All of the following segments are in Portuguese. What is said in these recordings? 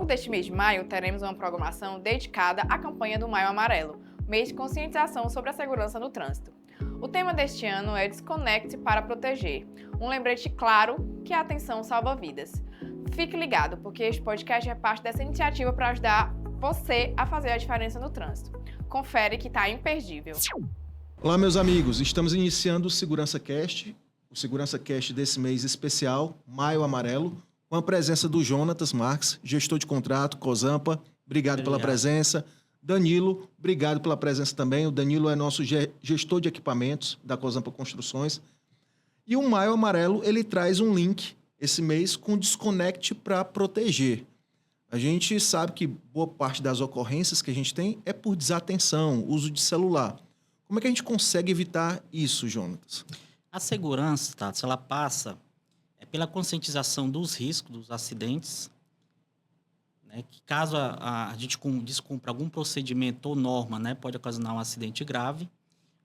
deste mês de maio, teremos uma programação dedicada à campanha do Maio Amarelo, mês de conscientização sobre a segurança no trânsito. O tema deste ano é Desconecte para Proteger, um lembrete claro que a atenção salva vidas. Fique ligado, porque este podcast é parte dessa iniciativa para ajudar você a fazer a diferença no trânsito. Confere que está imperdível. Olá, meus amigos, estamos iniciando o Segurança Cast, o Segurança Cast desse mês especial, Maio Amarelo, com a presença do Jonatas Marques, gestor de contrato, Cozampa. Obrigado pela presença. Danilo, obrigado pela presença também. O Danilo é nosso gestor de equipamentos da Cozampa Construções. E o Maio Amarelo, ele traz um link esse mês com Desconecte para Proteger. A gente sabe que boa parte das ocorrências que a gente tem é por desatenção, uso de celular. Como é que a gente consegue evitar isso, Jonatas? A segurança, Tato, ela passa pela conscientização dos riscos, dos acidentes, né, que caso a gente descumpra algum procedimento ou norma, né, pode ocasionar um acidente grave.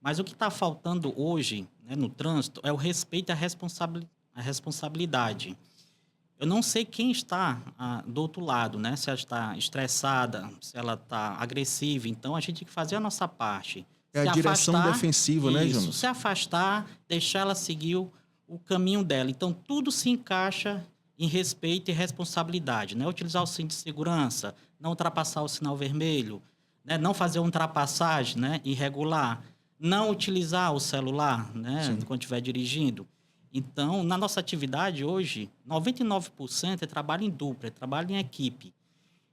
Mas o que está faltando hoje, né, no trânsito é o respeito à responsabilidade. Eu não sei quem está do outro lado, né, se ela está estressada, se ela está agressiva. Então, a gente tem que fazer a nossa parte. É a direção defensiva, né, Jonas? Se afastar, deixar ela seguir o caminho dela. Então, tudo se encaixa em respeito e responsabilidade, né? Utilizar o cinto de segurança, não ultrapassar o sinal vermelho, né? Não fazer uma ultrapassagem, né, irregular, não utilizar o celular, né, quando estiver dirigindo. Então, na nossa atividade hoje, 99% é trabalho em dupla, é trabalho em equipe.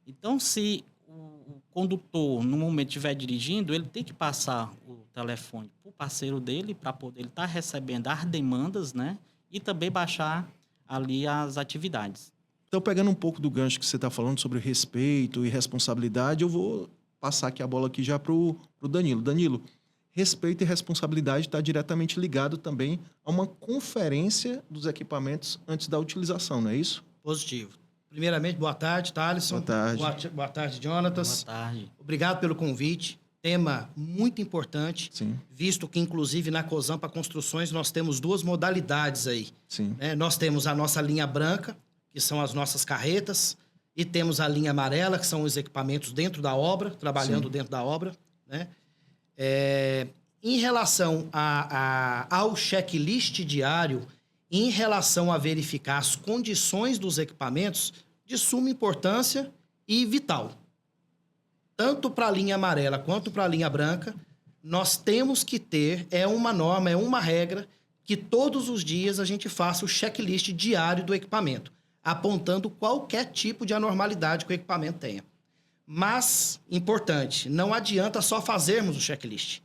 Então, se o condutor, no momento estiver dirigindo, ele tem que passar o telefone para o parceiro dele, para poder estar recebendo as demandas, né? E também baixar ali as atividades. Então, pegando um pouco do gancho que você está falando sobre respeito e responsabilidade, eu vou passar aqui a bola aqui já para o Danilo. Danilo, respeito e responsabilidade está diretamente ligado também a uma conferência dos equipamentos antes da utilização, não é isso? Positivo. Primeiramente, boa tarde, Thaleson. Boa tarde. Boa tarde, Jonatas. Boa tarde. Obrigado pelo convite. Tema muito importante, Sim. Visto que, inclusive, na Cozampa Construções, nós temos duas modalidades aí. Sim. Né? Nós temos a nossa linha branca, que são as nossas carretas, e temos a linha amarela, que são os equipamentos dentro da obra, trabalhando dentro da obra. Né? Em relação ao checklist diário, em relação a verificar as condições dos equipamentos, de suma importância e vital. Tanto para a linha amarela quanto para a linha branca, nós temos que ter, é uma norma, é uma regra, que todos os dias a gente faça o checklist diário do equipamento, apontando qualquer tipo de anormalidade que o equipamento tenha. Mas, importante, não adianta só fazermos o checklist.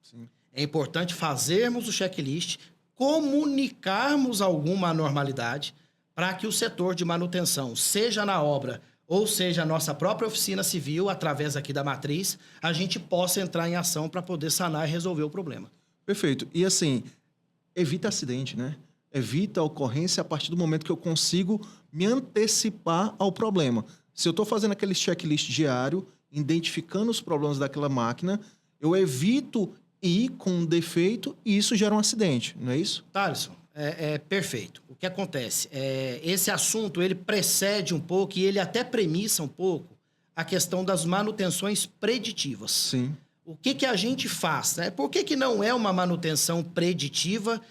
Sim. É importante fazermos o checklist, comunicarmos alguma anormalidade para que o setor de manutenção, seja na obra ou seja a nossa própria oficina civil, através aqui da matriz, a gente possa entrar em ação para poder sanar e resolver o problema. Perfeito. E assim, evita acidente, né? Evita a ocorrência a partir do momento que eu consigo me antecipar ao problema. Se eu estou fazendo aquele checklist diário, identificando os problemas daquela máquina, eu evito ir com um defeito e isso gera um acidente, não é isso? Thaleson, perfeito. O que acontece? Esse assunto, ele precede um pouco e ele até premissa um pouco a questão das manutenções preditivas. Sim. O que a gente faz? Né? Por que não é uma manutenção preditiva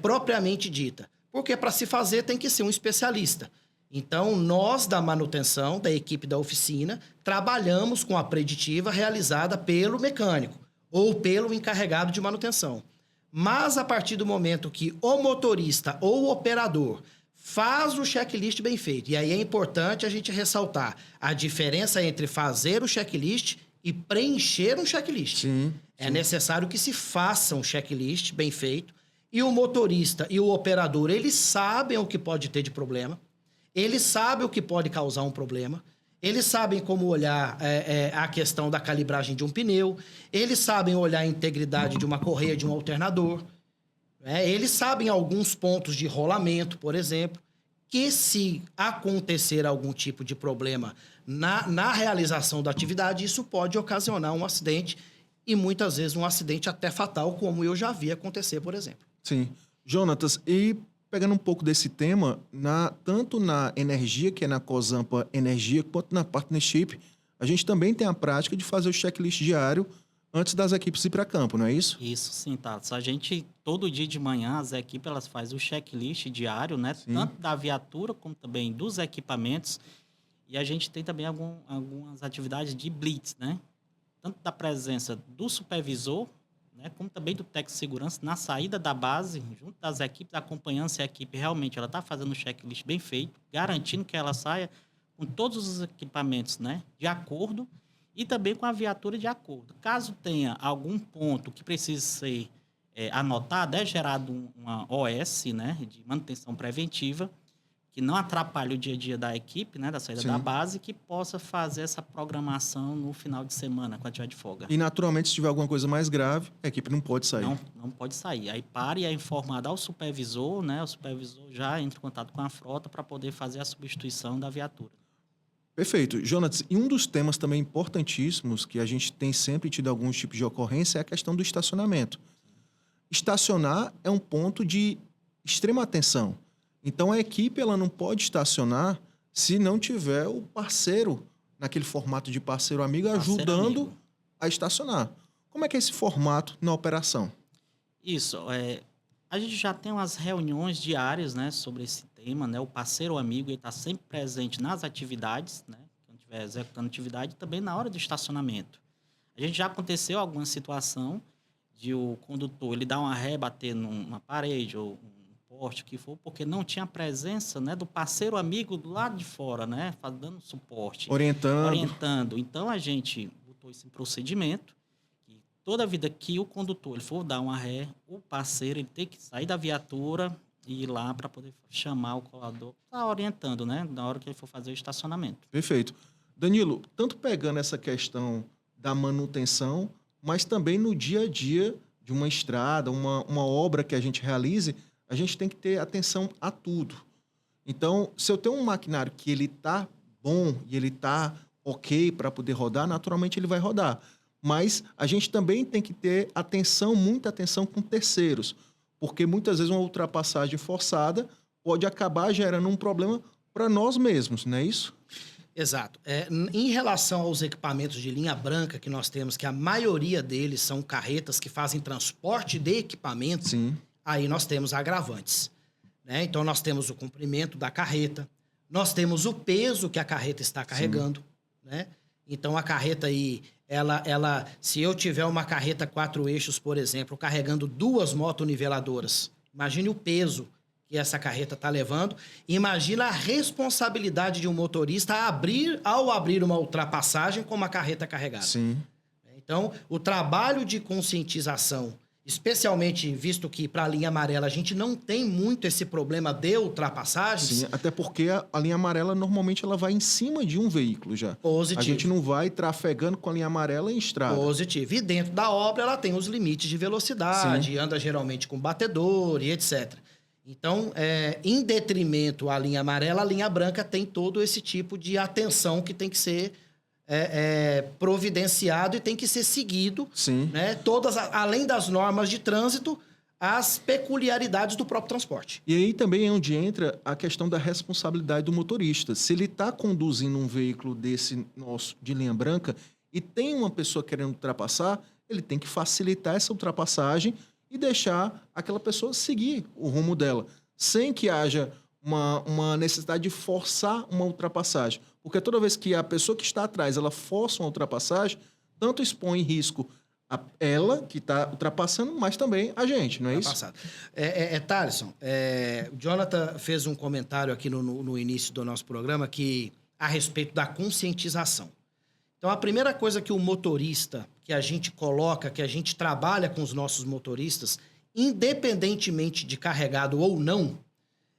propriamente dita? Porque para se fazer tem que ser um especialista. Então, nós da manutenção, da equipe da oficina, trabalhamos com a preditiva realizada pelo mecânico ou pelo encarregado de manutenção. Mas, a partir do momento que o motorista ou o operador faz o checklist bem feito, e aí é importante a gente ressaltar a diferença entre fazer o checklist e preencher um checklist. Sim. É necessário que se faça um checklist bem feito, e o motorista e o operador, eles sabem o que pode ter de problema, eles sabem o que pode causar um problema, eles sabem como olhar a questão da calibragem de um pneu, eles sabem olhar a integridade de uma correia, de um alternador, né? Eles sabem alguns pontos de rolamento, por exemplo, que se acontecer algum tipo de problema na realização da atividade, isso pode ocasionar um acidente e muitas vezes um acidente até fatal, como eu já vi acontecer, por exemplo. Sim. Jonatas, e pegando um pouco desse tema, tanto na energia, que é na Cozampa Energia, quanto na Partnership, a gente também tem a prática de fazer o checklist diário antes das equipes ir para campo, não é isso? Isso sim, Tatos. A gente, todo dia de manhã, as equipes elas fazem o checklist diário, né? Sim. Tanto da viatura como também dos equipamentos. E a gente tem também algumas atividades de blitz, né? Tanto da presença do supervisor, né? Como também do técnico de segurança na saída da base, junto das equipes, acompanhando se a equipe realmente está fazendo o checklist bem feito, garantindo que ela saia com todos os equipamentos, né? De acordo. E também com a viatura de acordo. Caso tenha algum ponto que precise ser anotado, é gerado uma OS, né, de manutenção preventiva, que não atrapalhe o dia a dia da equipe, né, da saída Sim. da base, que possa fazer essa programação no final de semana, quando tiver de folga. E, naturalmente, se tiver alguma coisa mais grave, a equipe não pode sair. Não pode sair. Aí para e é informado ao supervisor, né, o supervisor já entra em contato com a frota para poder fazer a substituição da viatura. Perfeito. Jonatas, e um dos temas também importantíssimos que a gente tem sempre tido alguns tipos de ocorrência é a questão do estacionamento. Estacionar é um ponto de extrema atenção. Então, a equipe ela não pode estacionar se não tiver o parceiro, naquele formato de parceiro amigo, ajudando a estacionar. Como é que é esse formato na operação? Isso. A gente já tem umas reuniões diárias, né, sobre esse tema, né? O parceiro amigo está sempre presente nas atividades, né? Quando estiver executando atividade, e também na hora do estacionamento. A gente já aconteceu alguma situação de o condutor ele dar uma ré, bater numa parede ou um poste, o que for, porque não tinha a presença, né, do parceiro amigo do lado de fora, né, dando suporte. Orientando. Então, a gente botou esse procedimento. Toda vida que o condutor ele for dar uma ré, o parceiro ele tem que sair da viatura e ir lá para poder chamar o colador. Está orientando, né? Na hora que ele for fazer o estacionamento. Perfeito. Danilo, tanto pegando essa questão da manutenção, mas também no dia a dia de uma estrada, uma obra que a gente realize, a gente tem que ter atenção a tudo. Então, se eu tenho um maquinário que ele está bom e ele está ok para poder rodar, naturalmente ele vai rodar. Mas a gente também tem que ter atenção, muita atenção com terceiros, porque muitas vezes uma ultrapassagem forçada pode acabar gerando um problema para nós mesmos, não é isso? Exato. Em relação aos equipamentos de linha branca que nós temos, que a maioria deles são carretas que fazem transporte de equipamento, Sim. Aí nós temos agravantes, né? Então, nós temos o comprimento da carreta, nós temos o peso que a carreta está carregando, né? Então, a carreta aí, se eu tiver uma carreta 4 eixos, por exemplo, carregando 2 motoniveladoras, imagine o peso que essa carreta está levando, imagina a responsabilidade de um motorista ao abrir uma ultrapassagem com uma carreta carregada. Sim. Então, o trabalho de conscientização, especialmente visto que para a linha amarela a gente não tem muito esse problema de ultrapassagens. Sim, até porque a linha amarela normalmente ela vai em cima de um veículo já. Positivo. A gente não vai trafegando com a linha amarela em estrada. Positivo. E dentro da obra ela tem os limites de velocidade, Sim. anda geralmente com batedor e etc. Então, em detrimento à linha amarela, a linha branca tem todo esse tipo de atenção que tem que ser providenciado e tem que ser seguido. Sim. Né? Todas, além das normas de trânsito, as peculiaridades do próprio transporte. E aí também é onde entra a questão da responsabilidade do motorista. Se ele está conduzindo um veículo desse nosso de linha branca e tem uma pessoa querendo ultrapassar, ele tem que facilitar essa ultrapassagem e deixar aquela pessoa seguir o rumo dela, sem que haja uma necessidade de forçar uma ultrapassagem. Porque toda vez que a pessoa que está atrás ela força uma ultrapassagem, tanto expõe em risco ela que está ultrapassando, mas também a gente, não é isso? Thaleson, o Jonathan fez um comentário aqui no início do nosso programa a respeito da conscientização. Então, a primeira coisa que o motorista, que a gente coloca, que a gente trabalha com os nossos motoristas, independentemente de carregado ou não,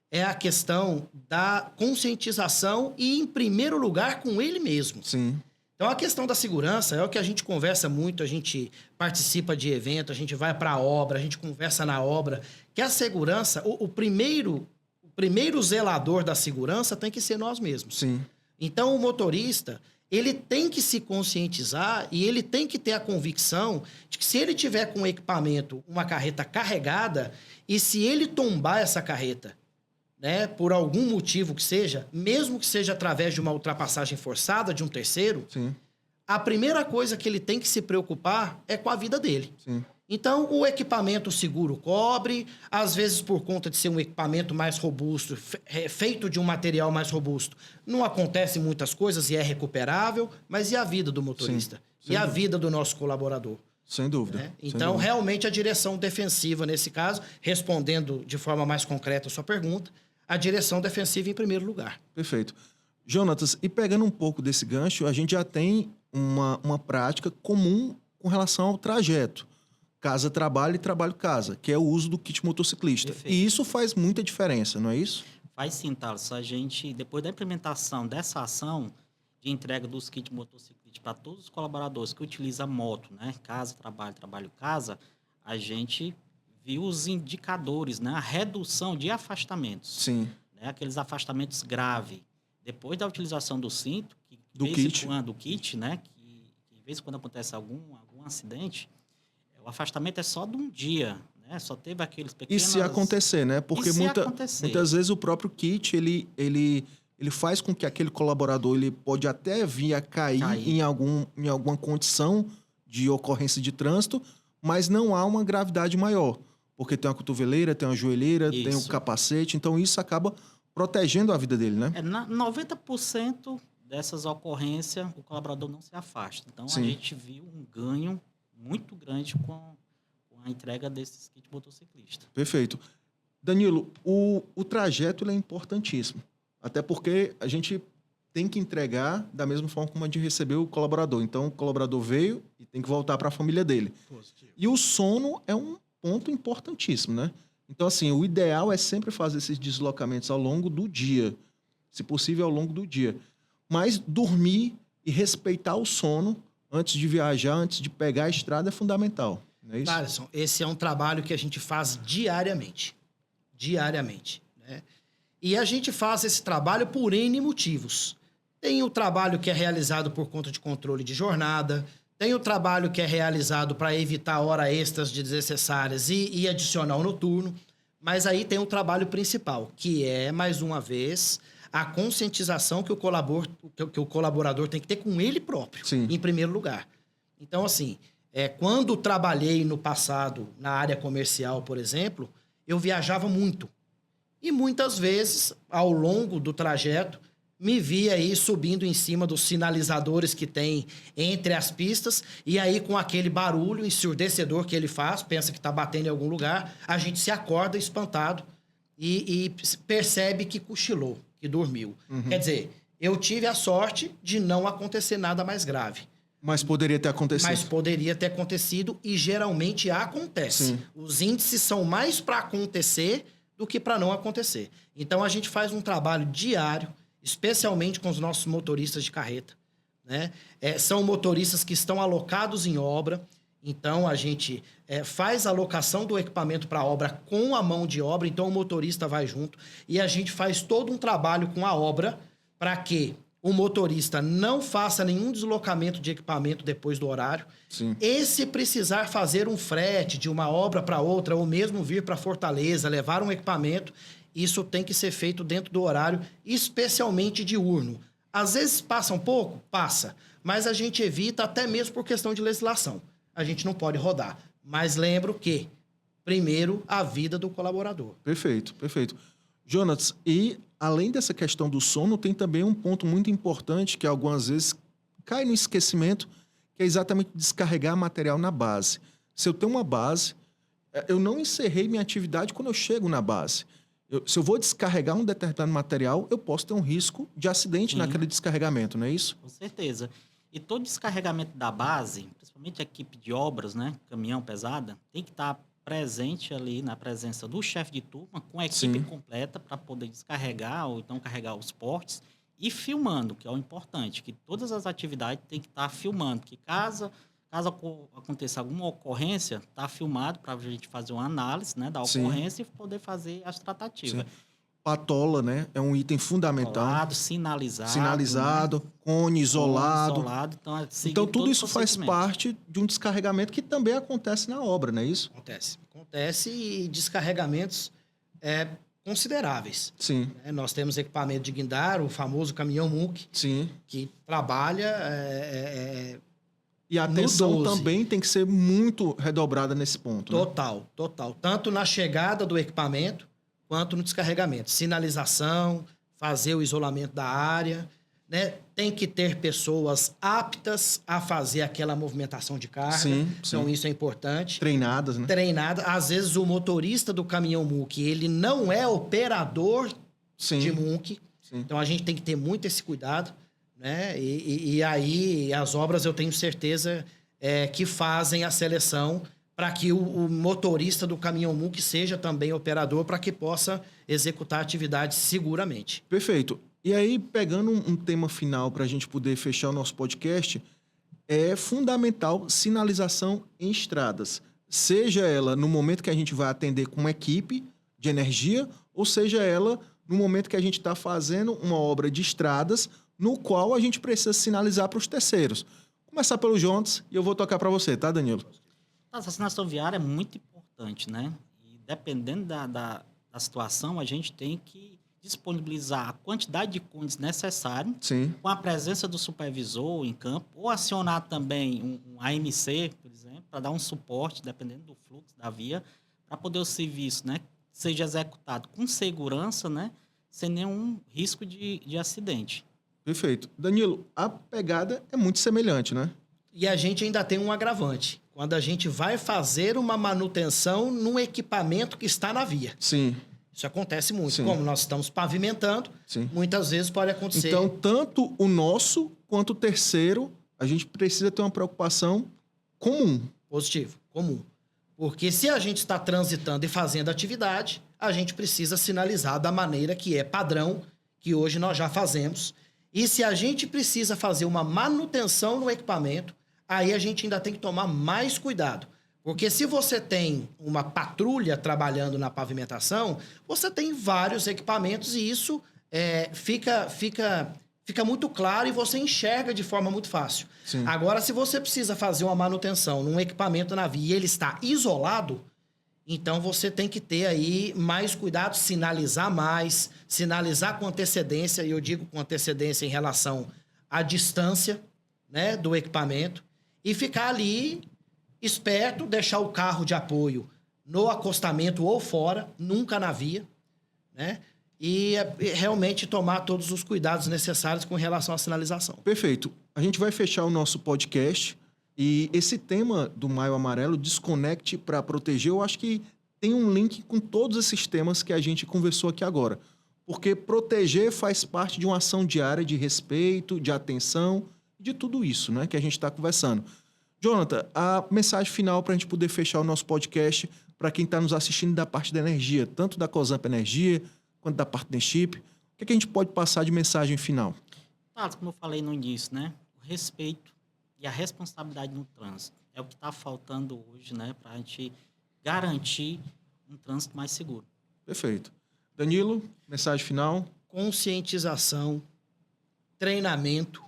é a questão da conscientização e, em primeiro lugar, com ele mesmo. Sim. Então, a questão da segurança é o que a gente conversa muito, a gente participa de evento, a gente vai para a obra, a gente conversa na obra, que a segurança, o primeiro zelador da segurança tem que ser nós mesmos. Sim. Então, o motorista, ele tem que se conscientizar e ele tem que ter a convicção de que se ele tiver com o equipamento, uma carreta carregada, e se ele tombar essa carreta né, por algum motivo que seja, mesmo que seja através de uma ultrapassagem forçada de um terceiro, Sim, a primeira coisa que ele tem que se preocupar é com a vida dele. sim. Então, o equipamento seguro cobre, às vezes por conta de ser um equipamento mais robusto, feito de um material mais robusto, não acontecem muitas coisas e é recuperável, mas e a vida do motorista? Sim, E a dúvida. vida do nosso colaborador? Sem dúvida. Né? sem Então, dúvida. realmente, a direção defensiva, nesse caso, respondendo de forma mais concreta a sua pergunta, a direção defensiva em primeiro lugar. Perfeito. Jonatas, e pegando um pouco desse gancho, a gente já tem uma prática comum com relação ao trajeto. Casa-trabalho e trabalho-casa, que é o uso do kit motociclista. Perfeito. E isso faz muita diferença, não é isso? Faz sim, Thales. A gente, depois da implementação dessa ação de entrega dos kits motociclistas para todos os colaboradores que utilizam a moto, né? Casa, trabalho, trabalho, casa, a gente viu os indicadores, né? A redução de afastamentos. Sim. Né? Aqueles afastamentos graves. Depois da utilização do cinto, que Do de vez kit. em quando, do kit, né? Que de vez em quando acontece algum acidente, o afastamento é só de um dia, né? Só teve aqueles E pequenos... se acontecer, né? Porque E se acontecer? muitas vezes o próprio kit, ele faz com que aquele colaborador ele pode até vir a cair. Em alguma condição de ocorrência de trânsito, mas não há uma gravidade maior. Porque tem uma cotoveleira, tem uma joelheira, tem um Isso. capacete, então isso acaba protegendo a vida dele, né? 90% dessas ocorrências, o colaborador não se afasta. Então, Sim. a gente viu um ganho muito grande com a entrega desses kits motociclistas. Perfeito. Danilo, o trajeto ele é importantíssimo. Até porque a gente tem que entregar da mesma forma como a gente recebeu o colaborador. Então, o colaborador veio e tem que voltar para a família dele. Positivo. E o sono é um ponto importantíssimo, né? Então, assim, o ideal é sempre fazer esses deslocamentos ao longo do dia. Se possível, ao longo do dia. Mas dormir e respeitar o sono antes de viajar, antes de pegar a estrada é fundamental. Não é isso? Thaleson, esse é um trabalho que a gente faz diariamente. Diariamente. Né? E a gente faz esse trabalho por N motivos. Tem o trabalho que é realizado por conta de controle de jornada, tem o trabalho que é realizado para evitar horas extras desnecessárias e adicionar o noturno, mas aí tem o trabalho principal, que é, mais uma vez, a conscientização que o colaborador tem que ter com ele próprio, Sim. em primeiro lugar. Então, assim, quando trabalhei no passado na área comercial, por exemplo, eu viajava muito. E muitas vezes, ao longo do trajeto, me via aí subindo em cima dos sinalizadores que tem entre as pistas, e aí com aquele barulho ensurdecedor que ele faz, pensa que está batendo em algum lugar, a gente se acorda espantado e percebe que cochilou, que dormiu. Quer dizer, eu tive a sorte de não acontecer nada mais grave. Mas poderia ter acontecido. Mas poderia ter acontecido e geralmente acontece. Sim. Os índices são mais para acontecer do que para não acontecer. Então a gente faz um trabalho diário, especialmente com os nossos motoristas de carreta. Né? São motoristas que estão alocados em obra, então a gente faz a alocação do equipamento para a obra com a mão de obra, então o motorista vai junto e a gente faz todo um trabalho com a obra para que o motorista não faça nenhum deslocamento de equipamento depois do horário. Sim. E se precisar fazer um frete de uma obra para outra, ou mesmo vir para Fortaleza, levar um equipamento, isso tem que ser feito dentro do horário, especialmente diurno. Às vezes passa um pouco? Passa. Mas a gente evita até mesmo por questão de legislação. A gente não pode rodar. Mas lembro que, primeiro, a vida do colaborador. Perfeito, perfeito. Jonas, e além dessa questão do sono, tem também um ponto muito importante que algumas vezes cai no esquecimento, que é exatamente descarregar material na base. Se eu tenho uma base, eu não encerrei minha atividade quando eu chego na base. Se eu vou descarregar um determinado material, eu posso ter um risco de acidente Sim. naquele descarregamento, não é isso? Com certeza. E todo descarregamento da base, principalmente a equipe de obras, né, caminhão pesada, tem que estar presente ali na presença do chefe de turma, com a equipe Sim. completa para poder descarregar ou então carregar os portes e filmando, que é o importante, que todas as atividades tem que estar filmando, que caso aconteça alguma ocorrência, está filmado para a gente fazer uma análise, né, da Sim. ocorrência e poder fazer as tratativas. Sim. Patola, né? É um item fundamental. Isolado, sinalizado. Sinalizado, né? cone isolado. Então, seguir Então, todo tudo o isso faz procedimento. parte de um descarregamento que também acontece na obra, não é isso? Acontece. Acontece e descarregamentos consideráveis. Sim, Né? Nós temos equipamento de guindar, o famoso caminhão MUC, sim. que trabalha E a atenção 12. também tem que ser muito redobrada nesse ponto. Né? total. Tanto na chegada do equipamento, quanto no descarregamento. Sinalização, fazer o isolamento da área, né? Tem que ter pessoas aptas a fazer aquela movimentação de carga. Sim, Então, sim. isso é importante. Treinadas, né? Treinada. Às vezes, o motorista do caminhão MUC, ele não é operador Sim, de MUC. sim. Então, a gente tem que ter muito esse cuidado, né? E aí, as obras, eu tenho certeza que fazem a seleção para que o motorista do caminhão MUC seja também operador, para que possa executar a atividade seguramente. Perfeito. E aí, pegando um tema final para a gente poder fechar o nosso podcast, é fundamental sinalização em estradas. Seja ela no momento que a gente vai atender com uma equipe de energia, ou seja ela no momento que a gente está fazendo uma obra de estradas, no qual a gente precisa sinalizar para os terceiros. Começar pelo Jonas e eu vou tocar para você, tá, Danilo? A vacinação viária é muito importante, né? E dependendo da situação, a gente tem que disponibilizar a quantidade de cones necessária, Sim, com a presença do supervisor em campo, ou acionar também um AMC, por exemplo, para dar um suporte, dependendo do fluxo da via, para poder o serviço, né, seja executado com segurança, né, sem nenhum risco de acidente. perfeito. Danilo, a pegada é muito semelhante, né? E a gente ainda tem um agravante. Quando a gente vai fazer uma manutenção num equipamento que está na via. Sim, Isso acontece muito. Sim. Como nós estamos pavimentando, sim. muitas vezes pode acontecer. Então, tanto o nosso quanto o terceiro, a gente precisa ter uma preocupação comum. Positivo, comum. Porque se a gente está transitando e fazendo atividade, a gente precisa sinalizar da maneira que é padrão, que hoje nós já fazemos. E se a gente precisa fazer uma manutenção no equipamento, aí a gente ainda tem que tomar mais cuidado. Porque se você tem uma patrulha trabalhando na pavimentação, você tem vários equipamentos e isso fica muito claro e você enxerga de forma muito fácil. Sim. Agora, se você precisa fazer uma manutenção num equipamento na via e ele está isolado, então você tem que ter aí mais cuidado, sinalizar mais, sinalizar com antecedência, e eu digo com antecedência em relação à distância, né, do equipamento, e ficar ali esperto, deixar o carro de apoio no acostamento ou fora, nunca na via, né? E realmente tomar todos os cuidados necessários com relação à sinalização. Perfeito. A gente vai fechar o nosso podcast e esse tema do Maio Amarelo, Desconecte para Proteger, eu acho que tem um link com todos esses temas que a gente conversou aqui agora. Porque proteger faz parte de uma ação diária de respeito, de atenção, de tudo isso, né, que a gente está conversando. Jonathan, a mensagem final para a gente poder fechar o nosso podcast para quem está nos assistindo da parte da energia, tanto da Cosampa Energia quanto da parte da Chip, o que a gente pode passar de mensagem final? Como eu falei no início, né, o respeito e a responsabilidade no trânsito é o que está faltando hoje, né, para a gente garantir um trânsito mais seguro. Perfeito. Danilo, mensagem final? Conscientização, treinamento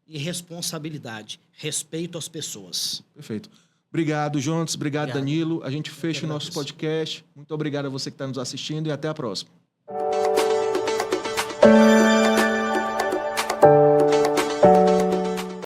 e responsabilidade. Respeito às pessoas. Perfeito. Obrigado, Jonas. Obrigado, Obrigado. Danilo. A gente fecha o nosso agradeço. podcast. Muito obrigado a você que está nos assistindo e até a próxima.